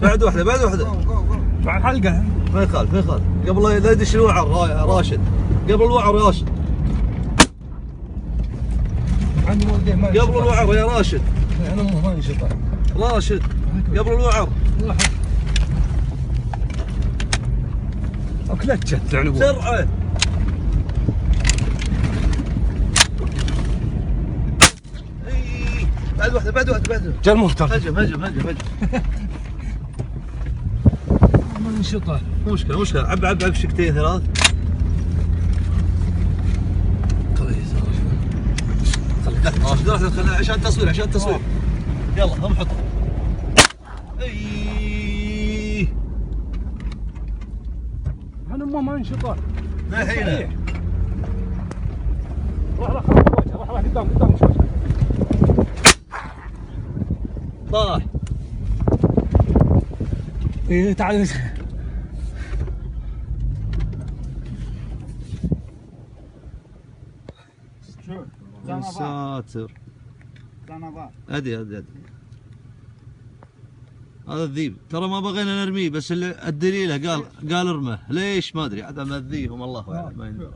بعد واحده بعد واحده مع الحلقه. ما يخالف ما يخالف، قبل لا يدش الوعر راشد، قبل الوعر يا راشد، عندي والدين ما قبل الوعر يا راشد، انا ما ينشطح راشد قبل الوعر. اكلتشت يعني بسرعه. بعد واحده بعد واحده بعد واحده. جا المهتر. هجم هجم هجم هجم. ما ينشطح. مو مشكله مو مشكله، عب عب عب شكتين ثلاث. كويس راشد خلينا عشان التصوير عشان التصوير. يلا هم حط. اي انا ما ينشطح. ما الحين. روح قدام قدام شوي. طاح. ايه تعال. يا ساتر. ادري ادري هذا الذيب، ترى ما بغينا نرميه بس اللي الدليله قال ارمه، ليش ما ادري عاد ماذيهم الله اعلم ما يندرى.